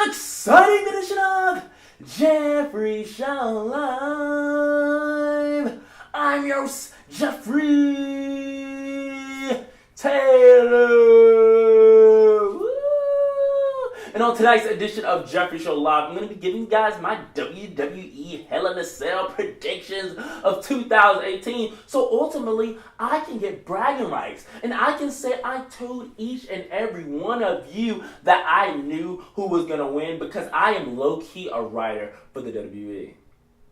exciting edition of Jeffrey Show Live. I'm your host, Jeffrey Taylor. Woo! And on tonight's edition of Jeffrey Show Live, I'm going to be giving you guys my WWE Hell in a Cell predictions of 2018. So ultimately, I can get bragging rights. And I can say I told each and every one of you that I knew who was going to win because I am low-key a writer for the WWE.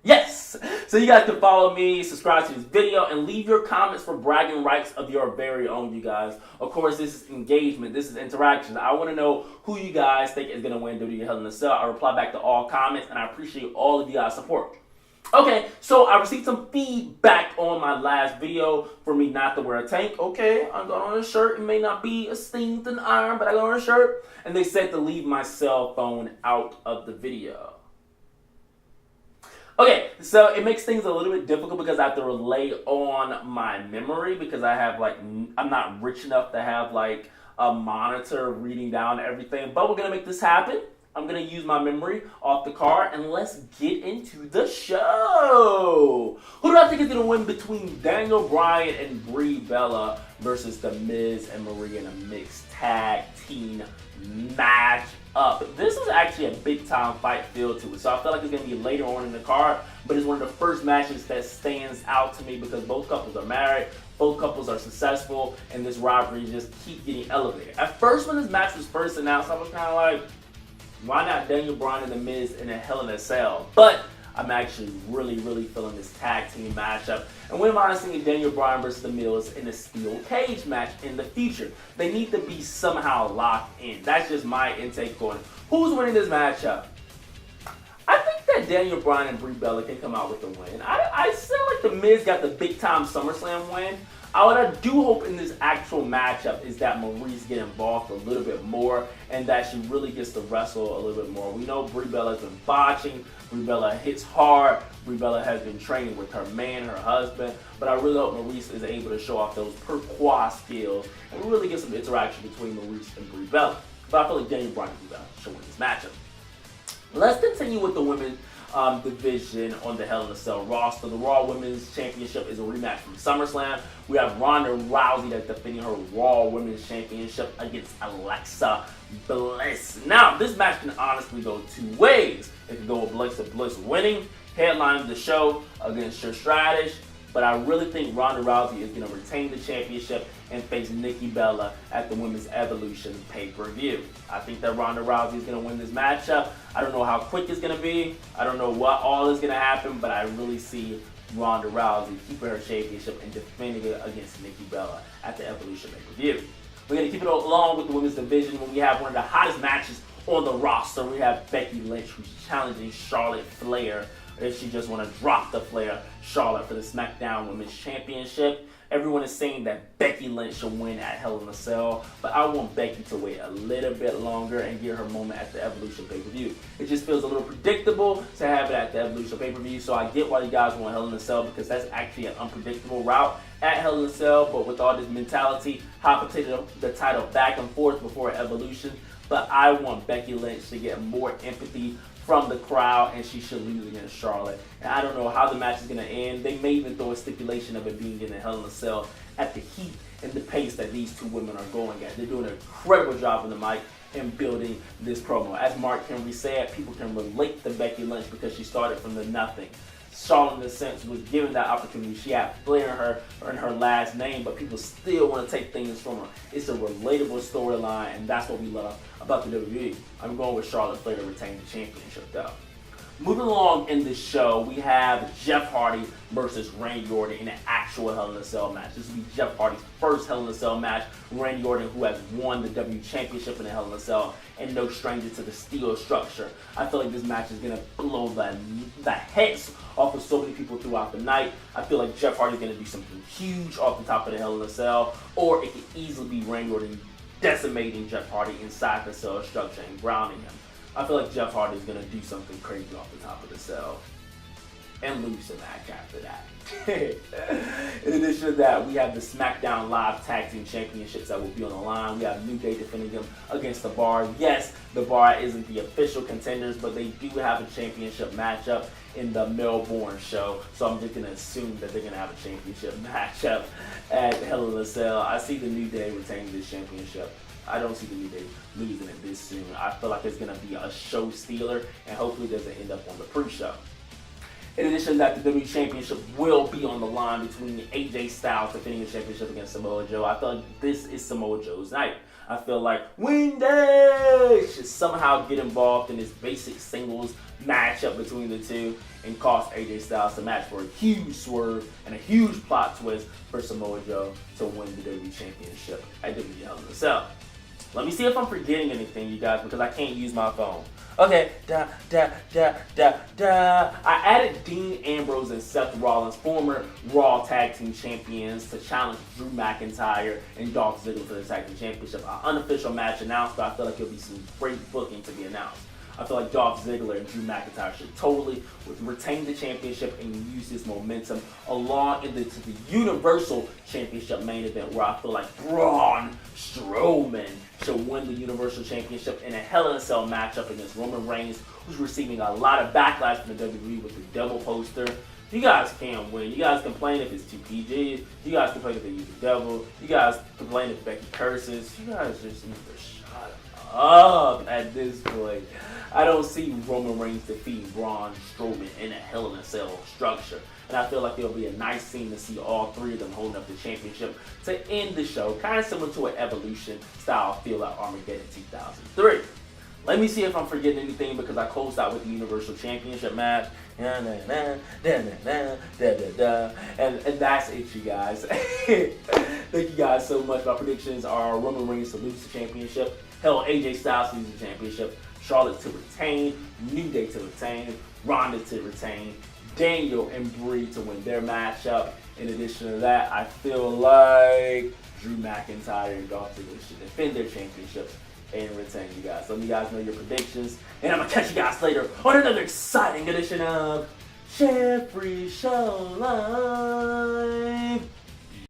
Yes! So you guys can follow me, subscribe to this video, and leave your comments for bragging rights of your very own, you guys. Of course, this is engagement. This is interaction. I want to know who you guys think is going to win WWE Hell in a Cell. I reply back to all comments, and I appreciate all of you guys' support. Okay, so I received some feedback on my last video for me not to wear a tank. Okay, I got on a shirt. It may not be a steamed and iron, but I got on a shirt. And they said to leave my cell phone out of the video. Okay, so it makes things a little bit difficult because I have to rely on my memory because I'm not rich enough to have like a monitor reading down everything. But we're going to make this happen. I'm going to use my memory off the card and let's get into the show. Who do I think is going to win between Daniel Bryan and Brie Bella versus The Miz and Maryse in a mixed tag team match up? This is actually a big time fight feel to it, so I feel like it's going to be later on in the card, but it's one of the first matches that stands out to me because both couples are married, both couples are successful, and this rivalry just keeps getting elevated. At first, when this match was first announced, I was kind of like, why not Daniel Bryan and The Miz in a Hell in a Cell? But I'm actually really feeling this tag team matchup. And when am I seeing Daniel Bryan versus The Miz in a steel cage match in the future? They need to be somehow locked in. That's just my intake on it. Who's winning this matchup? I think that Daniel Bryan and Brie Bella can come out with the win. I feel like The Miz got the big time SummerSlam win. What I do hope in this actual matchup is that Maryse get involved a little bit more and that she really gets to wrestle a little bit more. We know Brie Bella's been botching. Brie Bella hits hard. Brie Bella has been training with her man, her husband. But I really hope Maryse is able to show off those per quad skills and really get some interaction between Maryse and Brie Bella. But I feel like Daniel Bryan and Brie Bella should win this matchup. Let's continue with the women's division on the Hell in a Cell roster. The Raw Women's Championship is a rematch from SummerSlam. We have Ronda Rousey that's defending her Raw Women's Championship against Alexa Bliss. Now, this match can honestly go two ways. It can go with Bliss winning, headlining the show against Trish Stratus, but I really think Ronda Rousey is going to retain the championship and face Nikki Bella at the Women's Evolution pay-per-view. I think that Ronda Rousey is going to win this matchup. I don't know how quick it's going to be. I don't know what all is going to happen, but I really see Ronda Rousey keeping her championship and defending it against Nikki Bella at the Evolution pay-per-view. We're going to keep it along with the women's division when we have one of the hottest matches on the roster. We have Becky Lynch, who's challenging Charlotte Flair if she just want to drop the Flair Charlotte for the SmackDown Women's Championship. Everyone is saying that Becky Lynch should win at Hell in a Cell, but I want Becky to wait a little bit longer and get her moment at the Evolution pay-per-view. It just feels a little predictable to have it at the Evolution pay-per-view, so I get why you guys want Hell in a Cell because that's actually an unpredictable route at Hell in a Cell, but with all this mentality, hot potato the title back and forth before Evolution, but I want Becky Lynch to get more empathy from the crowd, and she should lose against Charlotte. And I don't know how the match is going to end. They may even throw a stipulation of it being in a Hell in a Cell at the heat and the pace that these two women are going at. They're doing an incredible job on the mic and building this promo. As Mark Henry said, people can relate to Becky Lynch because she started from the nothing. Charlotte, in a sense, was given that opportunity. She had Flair in her last name, but people still want to take things from her. It's a relatable storyline, and that's what we love about the WWE. I'm going with Charlotte Flair to retain the championship, though. Moving along in this show, we have Jeff Hardy versus Randy Orton in an actual Hell in a Cell match. This will be Jeff Hardy's first Hell in a Cell match. Randy Orton, who has won the WWE Championship in a Hell in a Cell, and no stranger to the steel structure. I feel like this match is going to blow the heads off of so many people throughout the night. I feel like Jeff Hardy is going to do something huge off the top of the Hell in a Cell, or it could easily be Randy Orton decimating Jeff Hardy inside the cell structure and grounding him. I feel like Jeff Hardy is going to do something crazy off the top of the cell. and lose the match after that. In addition to that, we have the SmackDown Live Tag Team Championships that will be on the line. We have New Day defending them against the Bar. Yes, the Bar isn't the official contenders, but they do have a championship matchup in the Melbourne show. So I'm just going to assume that they're going to have a championship matchup at Hell in a Cell. I see the New Day retaining this championship. I don't see the New Day losing it this soon. I feel like it's going to be a show stealer, and hopefully it doesn't end up on the pre-show. In addition to that, the WWE Championship will be on the line between AJ Styles defending the championship against Samoa Joe. I feel like this is Samoa Joe's night. I feel like Wendy should somehow get involved in this basic singles matchup between the two and cost AJ Styles the match for a huge swerve and a huge plot twist for Samoa Joe to win the WWE Championship at WWE Hell in a Cell. Let me see if I'm forgetting anything, you guys, because I can't use my phone. Okay, I added Dean Ambrose and Seth Rollins, former Raw Tag Team Champions, to challenge Drew McIntyre and Dolph Ziggler for the Tag Team Championship. An unofficial match announced, but I feel like there'll be some great booking to be announced. I feel like Dolph Ziggler and Drew McIntyre should totally retain the championship and use this momentum along into the Universal Championship main event, where I feel like Braun Strowman should win the Universal Championship in a Hell in a Cell matchup against Roman Reigns, who's receiving a lot of backlash from the WWE with the devil poster. You guys can't win. You guys complain if it's too PG. You guys complain if they use the devil. You guys complain if Becky curses. You guys just need to shut up at this point. I don't see Roman Reigns defeating Braun Strowman in a Hell in a Cell structure. And I feel like it'll be a nice scene to see all three of them holding up the championship to end the show, kind of similar to an Evolution style feel like Armageddon 2003. Let me see if I'm forgetting anything, because I closed out with the Universal Championship match. And that's it, you guys. Thank you guys so much. My predictions are Roman Reigns to lose the championship, AJ Styles to lose the championship, Charlotte to retain, New Day to retain, Ronda to retain, Daniel and Brie to win their matchup. In addition to that, I feel like Drew McIntyre and Dolph Ziggler should defend their championships and retain, you guys. So let me guys know your predictions, and I'm going to catch you guys later on another exciting edition of Jeffrey Show Live.